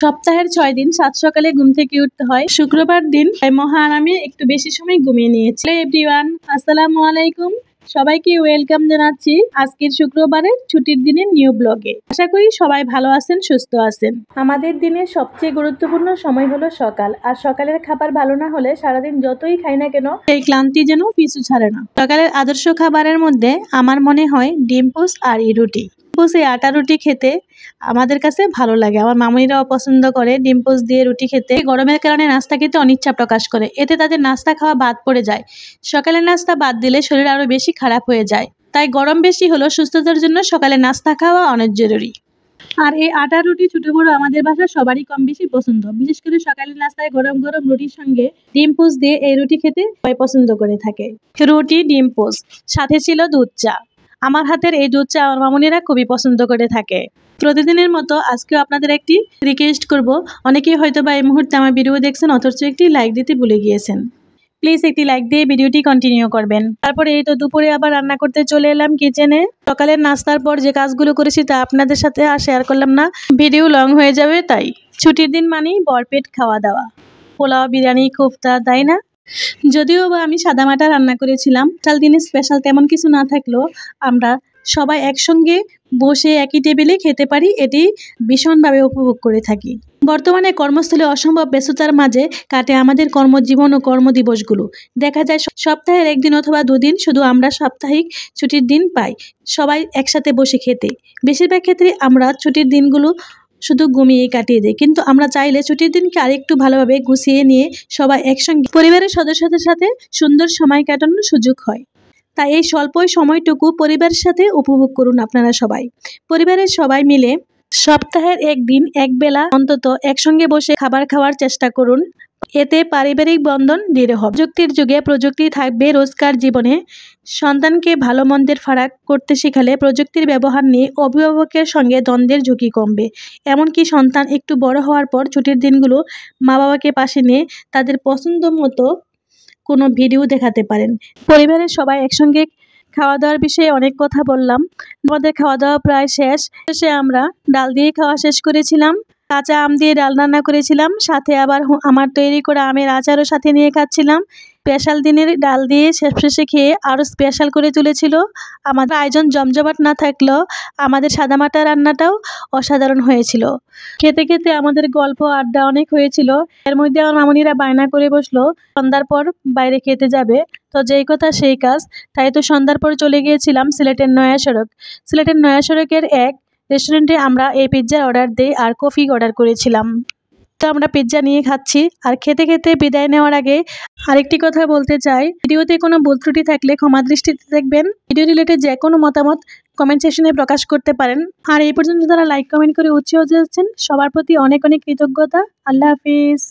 সপ্তাহের ৬ দিন ৭ সকালে ঘুম থেকে উঠতে হয়। শুক্রবার দিন মহা আরামে একটু বেশি সময় ঘুমিয়ে নিয়েছি। হ্যালো এভরিওয়ান, আসসালামু আলাইকুম। সবাইকে ওয়েলকাম জানাচ্ছি আজকের শুক্রবারের ছুটির দিনের নিউ ব্লগে। আশা করি সবাই ভালো আছেন, সুস্থ আছেন। আমাদের দিনের সবচেয়ে গুরুত্বপূর্ণ সময় হলো সকাল। আর সকালের খাবার ভালো না হলে সারাদিন যতই খাই না কেন সেই ক্লান্তি যেন পিছু ছাড়ে না। সকালের আদর্শ খাবারের মধ্যে আমার মনে হয় ডিম পোস্ট আর রুটি। এই আটা রুটি খেতে আমাদের কাছে ভালো লাগে। আমার মামুনিরাও পছন্দ করে ডিম পোস্ট দিয়ে রুটি খেতে। গরমের কারণে নাস্তা খেতে অনিচ্ছা প্রকাশ করে, এতে তাদের নাস্তা খাওয়া বাদ পড়ে যায়। সকালের নাস্তা বাদ দিলে শরীর আরো বেশি খারাপ হয়ে যায়। তাই গরম বেশি হলেও সুস্থতার জন্য সকালে নাস্তা খাওয়া অনেক জরুরি। আর এই আটা রুটি ছোট বড় আমাদের বাসার সবারই কম বেশি পছন্দ। বিশেষ করে সকালের নাস্তায় গরম গরম রুটির সঙ্গে ডিম পোস্ট দিয়ে এই রুটি খেতে সবাই পছন্দ করে থাকে। রুটি, ডিম পোস্ট, সাথে ছিল দুধ চা। আমার হাতের এই দুধ চা আমার মামুনিরা খুবই পছন্দ করে থাকে। প্রতিদিনের মতো আজকেও আপনাদের একটি রিকোয়েস্ট করব। অনেকেই হয়তো বা এই মুহূর্তে আমার ভিডিও দেখছেন অথচ একটি লাইক দিতে ভুলে গিয়েছেন। প্লিজ একটি লাইক দিয়ে ভিডিওটি কন্টিনিউ করবেন। তারপরে এই তো দুপুরে আবার রান্না করতে চলে এলাম কিচেনে। সকালের নাস্তার পর যে কাজগুলো করেছি তা আপনাদের সাথে আর শেয়ার করলাম না, ভিডিও লং হয়ে যাবে। তাই ছুটির দিন মানেই ভরপেট খাওয়া দাওয়া, পোলাও, বিরিয়ানি, কোফতা, তাই না? যদিও বা আমি সাদামাটা রান্না করেছিলাম, কাল দিনে স্পেশাল তেমন কিছু না থাকলেও আমরা সবাই একসঙ্গে বসে একই টেবিলে খেতে পারি, এটি ভীষণভাবে উপভোগ করে থাকি। বর্তমানে কর্মস্থলে অসম্ভব ব্যস্ততার মাঝে কাটে আমাদের কর্মজীবন ও কর্মদিবসগুলো। দেখা যায় সপ্তাহের একদিন অথবা দুদিন শুধু আমরা সাপ্তাহিক ছুটির দিন পাই সবাই একসাথে বসে খেতে। বেশিরভাগ ক্ষেত্রে আমরা ছুটির দিনগুলো শুধু ঘুমিয়ে কাটিয়ে দেয়, কিন্তু আমরা চাইলে ছুটির দিনকে আরেকটু ভালোভাবে গুছিয়ে নিয়ে সবাই একসঙ্গে পরিবারের সদস্যদের সাথে সুন্দর সময় কাটানোর সুযোগ হয়। তাই এই স্বল্প সময়টুকু পরিবারের সাথে উপভোগ করুন আপনারা সবাই। পরিবারের সবাই মিলে সপ্তাহের একদিন একবেলা অন্তত একসঙ্গে বসে খাবার খাওয়ার চেষ্টা করুন। এতে পারিবারিক বন্ধন দৃঢ় হবে। প্রযুক্তির যুগে প্রযুক্তি থাকবে রোজকার জীবনে। সন্তানকে ভালো মন্দের ফারাক করতে শেখালে প্রযুক্তির ব্যবহার নিয়ে অভিভাবকের সঙ্গে দ্বন্দ্বের ঝুঁকি কমবে। এমনকি সন্তান একটু বড় হওয়ার পর ছুটির দিনগুলো মা বাবাকে পাশে নিয়ে তাদের পছন্দ মতো কোনো ভিডিও দেখাতে পারেন। পরিবারের সবাই একসঙ্গে খাওয়া দাওয়ার বিষয়ে অনেক কথা বললাম। আমাদের খাওয়া দাওয়া প্রায় শেষ। শেষে আমরা ডাল দিয়ে খাওয়া শেষ করেছিলাম। কাঁচা আম দিয়ে ডাল রান্না করেছিলাম, সাথে আবার আমার তৈরি করা আমের আচারও সাথে নিয়ে খাচ্ছিলাম। স্পেশাল দিনের ডাল দিয়ে শেষে খেয়ে আরও স্পেশাল করে তুলেছিল। আমাদের আয়োজন জমজমাট না থাকলেও আমাদের সাদামাটা রান্নাটাও অসাধারণ হয়েছিল। খেতে খেতে আমাদের গল্প আড্ডা অনেক হয়েছিল। এর মধ্যে আমার মামুনিরা বায়না করে বসলো সন্ধ্যার পর বাইরে খেতে যাবে। তো যেই কথা সেই কাজ, তাই তো সন্ধ্যার পর চলে গিয়েছিলাম সিলেটের নয়া সড়ক। সিলেটের নয়া সড়কের এক রেস্টুরেন্টে আমরা এই পিৎজার অর্ডার দিই আর কফি অর্ডার করেছিলাম। তো আমরা পিৎজা নিয়ে খাচ্ছি আর খেতে খেতে বিদায় নেওয়ার আগে আরেকটি কথা বলতে চাই। ভিডিওতে কোনো ভুল ত্রুটি থাকলে ক্ষমা দৃষ্টিতে দেখবেন। ভিডিও রিলেটেড যে কোনো মতামত কমেন্ট সেকশনে প্রকাশ করতে পারেন। আর এই পর্যন্ত যারা লাইক কমেন্ট করে উৎসাহ দিয়েছেন সবার প্রতি অনেক অনেক কৃতজ্ঞতা। আল্লাহ হাফিজ।